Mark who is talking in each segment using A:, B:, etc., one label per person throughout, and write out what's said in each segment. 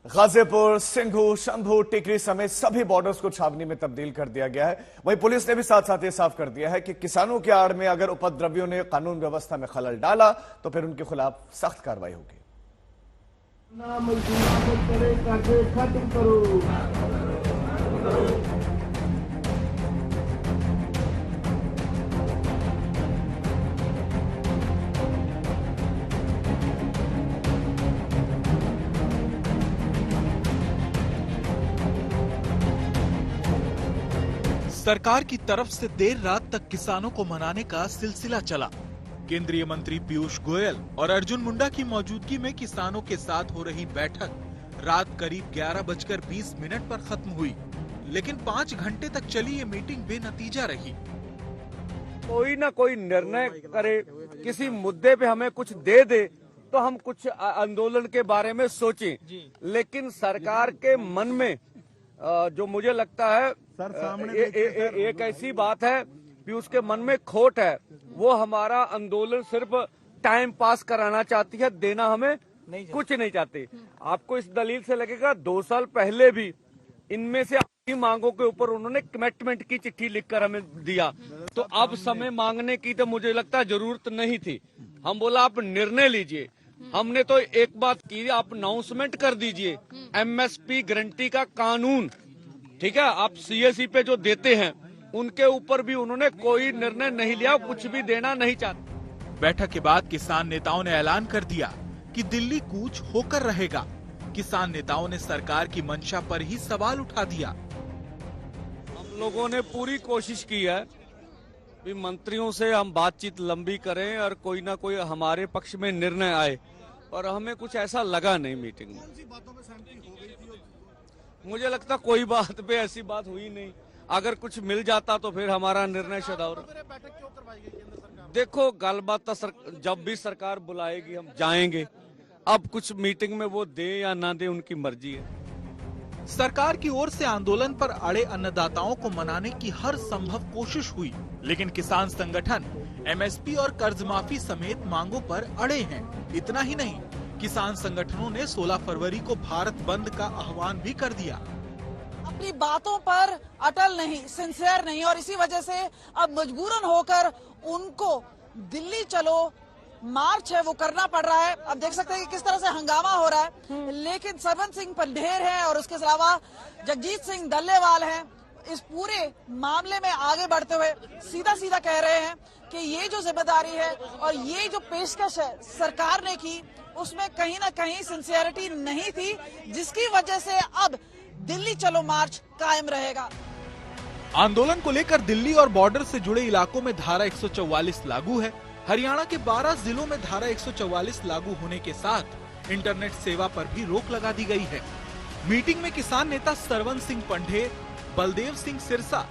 A: गाजीपुर, सिंघू, शंभू, टिकरी समेत सभी बॉर्डर्स को छावनी में तब्दील कर दिया गया है। वहीं पुलिस ने भी साथ साथ ये साफ कर दिया है कि किसानों की आड़ में अगर उपद्रवियों ने कानून व्यवस्था में खलल डाला तो फिर उनके खिलाफ सख्त कार्रवाई होगी।
B: सरकार की तरफ से देर रात तक किसानों को मनाने का सिलसिला चला। केंद्रीय मंत्री पीयूष गोयल और अर्जुन मुंडा की मौजूदगी में किसानों के साथ हो रही बैठक रात करीब 11:20 पर खत्म हुई, लेकिन 5 घंटे तक चली ये मीटिंग बेनतीजा रही।
C: कोई ना कोई निर्णय करे, किसी मुद्दे पे हमें कुछ दे दे तो हम कुछ आंदोलन के बारे में सोचें, लेकिन सरकार के मन में जो मुझे लगता है एक ऐसी बात है कि उसके मन में खोट है। वो हमारा आंदोलन सिर्फ टाइम पास कराना चाहती है, देना हमें कुछ नहीं चाहती। आपको इस दलील से लगेगा 2 साल पहले भी इनमें से अपनी मांगों के ऊपर उन्होंने कमिटमेंट की चिट्ठी लिखकर हमें दिया, तो अब समय मांगने की तो मुझे लगता है जरूरत नहीं थी। हम बोला आप निर्णय लीजिए। हमने तो एक बात की, आप अनाउंसमेंट कर दीजिए एमएसपी गारंटी का कानून, ठीक है। आप सीएससी पे जो देते हैं उनके ऊपर भी उन्होंने कोई निर्णय नहीं लिया, कुछ भी देना नहीं चाहते।
B: बैठक के बाद किसान नेताओं ने ऐलान कर दिया कि दिल्ली कूच होकर रहेगा। किसान नेताओं ने सरकार की मंशा पर ही सवाल उठा दिया।
C: हम लोगों ने पूरी कोशिश की है कि मंत्रियों से हम बातचीत लंबी करें और कोई ना कोई हमारे पक्ष में निर्णय आए, और हमें कुछ ऐसा लगा नहीं मीटिंग में। मुझे लगता कोई बात पे ऐसी बात हुई नहीं। अगर कुछ मिल जाता तो फिर हमारा निर्णय शदाउर। देखो गलबात तो जब भी सरकार बुलाएगी हम जाएंगे। अब कुछ मीटिंग में वो दे या ना दे उनकी मर्जी है।
B: सरकार की ओर से आंदोलन पर अड़े अन्नदाताओं को मनाने की हर संभव कोशिश हुई, लेकिन किसान संगठन एमएसपी और कर्ज माफी समेत मांगों पर अड़े हैं। इतना ही नहीं, किसान संगठनों ने 16 फरवरी को भारत बंद का आह्वान भी कर दिया।
D: अपनी बातों पर अटल नहीं, सिंसियर नहीं, और इसी वजह से अब मजबूरन होकर उनको दिल्ली चलो मार्च है वो करना पड़ रहा है। अब देख सकते हैं कि किस तरह से हंगामा हो रहा है, लेकिन सरवन सिंह पंढेर है और उसके अलावा जगजीत सिंह डल्लेवाल हैं, इस पूरे मामले में आगे बढ़ते हुए सीधा सीधा कह रहे हैं कि ये जो जिम्मेदारी है और ये जो पेशकश है सरकार ने की, उसमें कहीं ना कहीं सिंसियरिटी नहीं थी, जिसकी वजह से अब दिल्ली चलो मार्च कायम रहेगा।
B: आंदोलन को लेकर दिल्ली और बॉर्डर से जुड़े इलाकों में धारा 144 लागू है। हरियाणा के 12 जिलों में धारा 144 लागू होने के साथ इंटरनेट सेवा पर भी रोक लगा दी गई है। मीटिंग में किसान नेता सरवन सिंह पंढेर, बलदेव सिंह सिरसा,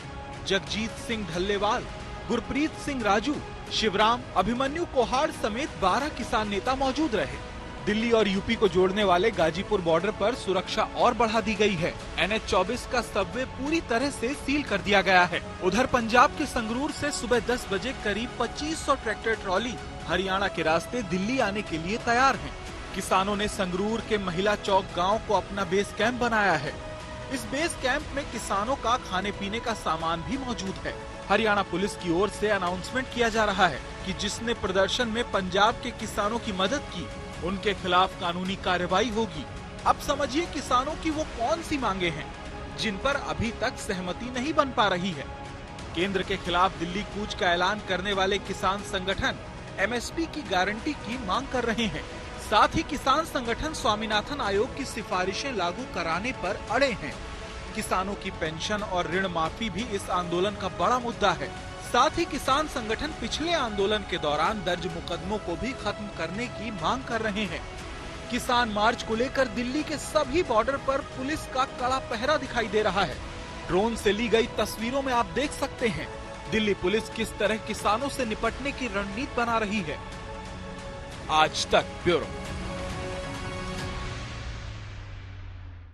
B: जगजीत सिंह ढल्लेवाल, गुरप्रीत सिंह राजू, शिवराम, अभिमन्यु कोहाड़ समेत 12 किसान नेता मौजूद रहे। दिल्ली और यूपी को जोड़ने वाले गाजीपुर बॉर्डर पर सुरक्षा और बढ़ा दी गई है। NH 24 का सबवे पूरी तरह से सील कर दिया गया है। उधर पंजाब के संगरूर से सुबह 10 बजे करीब 2500 ट्रैक्टर ट्रॉली हरियाणा के रास्ते दिल्ली आने के लिए तैयार हैं। किसानों ने संगरूर के महिला चौक गाँव को अपना बेस कैंप बनाया है। इस बेस कैंप में किसानों का खाने पीने का सामान भी मौजूद है। हरियाणा पुलिस की ओर से अनाउंसमेंट किया जा रहा है कि जिसने प्रदर्शन में पंजाब के किसानों की मदद की, उनके खिलाफ कानूनी कार्रवाई होगी। अब समझिए किसानों की वो कौन सी मांगे हैं जिन पर अभी तक सहमति नहीं बन पा रही है। केंद्र के खिलाफ दिल्ली कूच का ऐलान करने वाले किसान संगठन एमएसपी की गारंटी की मांग कर रहे हैं। साथ ही किसान संगठन स्वामीनाथन आयोग की सिफारिशें लागू कराने पर अड़े हैं। किसानों की पेंशन और ऋण माफी भी इस आंदोलन का बड़ा मुद्दा है। साथ ही किसान संगठन पिछले आंदोलन के दौरान दर्ज मुकदमों को भी खत्म करने की मांग कर रहे हैं। किसान मार्च को लेकर दिल्ली के सभी बॉर्डर पर पुलिस का कड़ा पहरा दिखाई दे रहा है। ड्रोन से ली गई तस्वीरों में आप देख सकते हैं दिल्ली पुलिस किस तरह किसानों से निपटने की रणनीति बना रही है। आज तक ब्यूरो।